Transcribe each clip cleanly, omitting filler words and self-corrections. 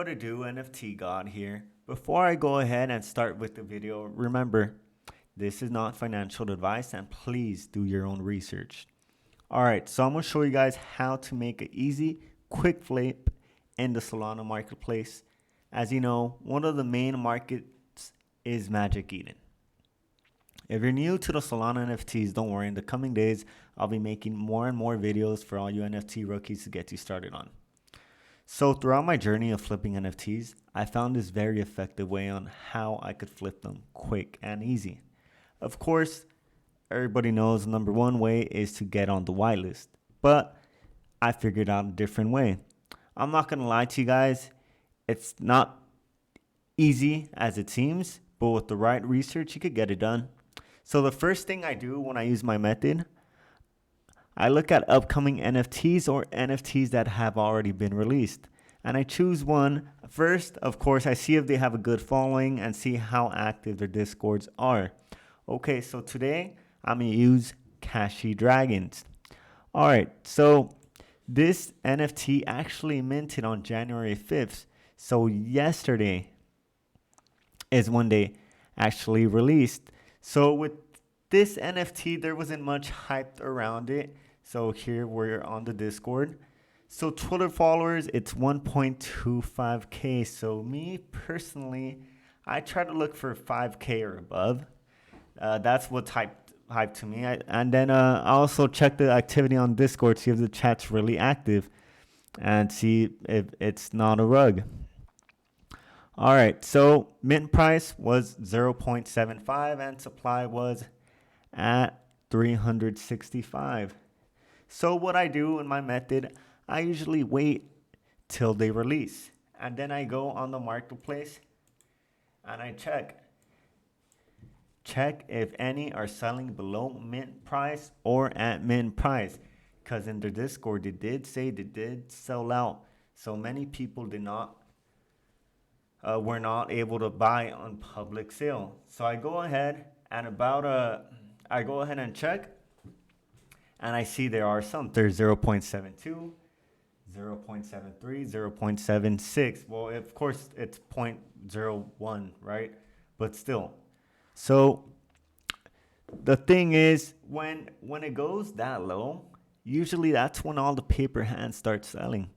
what to do, NFT God here. Before I go ahead and start with the video, remember, this is not financial advice and please do your own research. Alright, so I'm going to show you guys how to make an easy, quick flip in the Solana marketplace. As you know, one of the main markets is Magic Eden. If you're new to the Solana NFTs, don't worry, in the coming days, I'll be making more and more videos for all you NFT rookies to get you started on. So throughout my journey of flipping NFTs, I found this very effective way on how I could flip them quick and easy. Of course, everybody knows number one way is to get on the whitelist, but I figured out a different way. I'm not going to lie to you guys, it's not easy as it seems, but with the right research, you could get it done. So the first thing I do when I use my method, I look at upcoming NFTs or NFTs that have already been released. And I choose one. First, of course, I see if they have a good following and see how active their discords are. Okay, so today I'm going to use Cashy Dragons. Alright, so this NFT actually minted on January 5th. So yesterday is when they actually released. So with this NFT, there wasn't much hype around it. So here we're on the Discord. So Twitter followers, it's 1.25K. So me personally, I try to look for 5K or above. That's what's hype to me. And then I also check the activity on Discord, see if the chat's really active and see if it's not a rug. All right, so mint price was 0.75 and supply was at 365. So what I do in my method, I usually wait till they release. And then I go on the marketplace and I check if any are selling below mint price or at mint price. Because in their Discord, they did say they did sell out. So many people were not able to buy on public sale. So I go ahead and I go ahead and check, and I see there are some. There's 0.72, 0.73, 0.76. Well, of course, it's 0.01, right? But still. So the thing is, when it goes that low, usually that's when all the paper hands start selling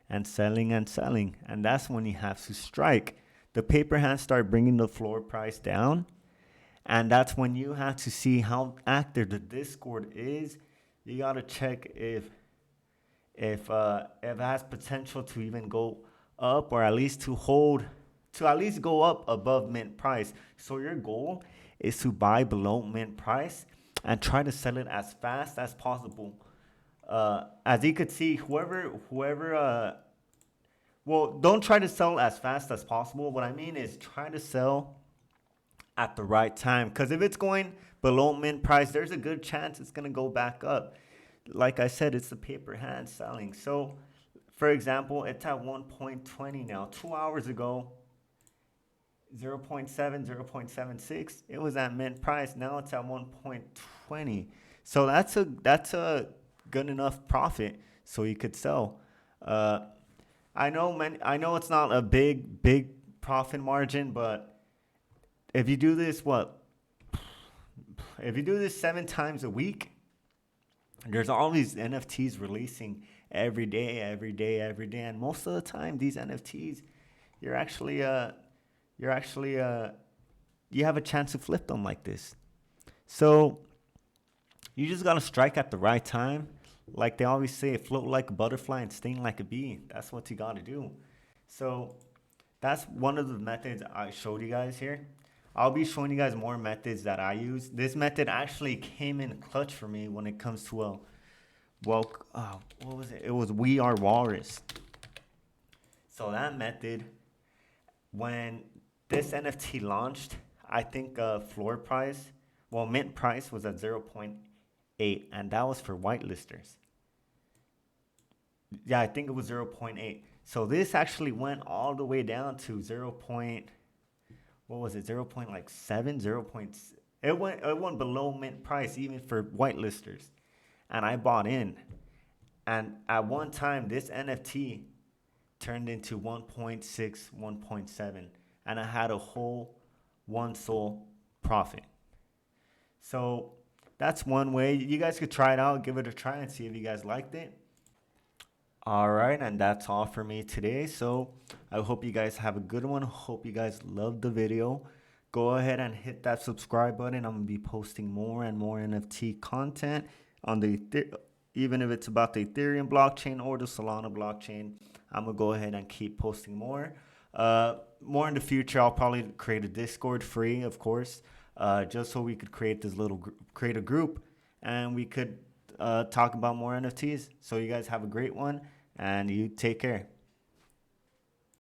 and selling and selling. And that's when you have to strike. The paper hands start bringing the floor price down. And that's when you have to see how active the Discord is. You got to check if it has potential to even go up, or at least to at least go up above mint price. So your goal is to buy below mint price and try to sell it as fast as possible. As you could see, well, don't try to sell as fast as possible. What I mean is try to sell at the right time, because if it's going below mint price, there's a good chance it's going to go back up. Like I said, it's the paper hand selling. So for example, it's at 1.20 now. 2 hours ago, 0.7, 0.76, it was at mint price. Now it's at 1.20. So that's a good enough profit so you could sell. I know it's not a big profit margin, but if you do this, if you do this 7 times a week, there's all these NFTs releasing every day, and most of the time, these NFTs, you have a chance to flip them like this. So you just gotta strike at the right time. Like they always say, float like a butterfly and sting like a bee. That's what you gotta do. So that's one of the methods I showed you guys here. I'll be showing you guys more methods that I use. This method actually came in clutch for me when it comes to what was it? It was We Are Walrus. So that method, when this NFT launched, I think mint price was at 0.8, and that was for whitelisters. Yeah, I think it was 0.8. So this actually went all the way down to 0.7, 0. It went below mint price even for whitelisters, and I bought in. And at one time, this NFT turned into 1.6, 1.7, and I had a whole one soul profit. So that's one way. You guys could try it out, give it a try, and see if you guys liked it. All right, and that's all for me today. So I hope you guys have a good one. Hope you guys loved the video. Go ahead and hit that subscribe button. I'm gonna be posting more and more NFT content on the even if it's about the Ethereum blockchain or the Solana blockchain. I'm gonna go ahead and keep posting more. More in the future, I'll probably create a Discord free, of course, just so we could create this little create a group and we could talk about more NFTs. So you guys have a great one and you take care.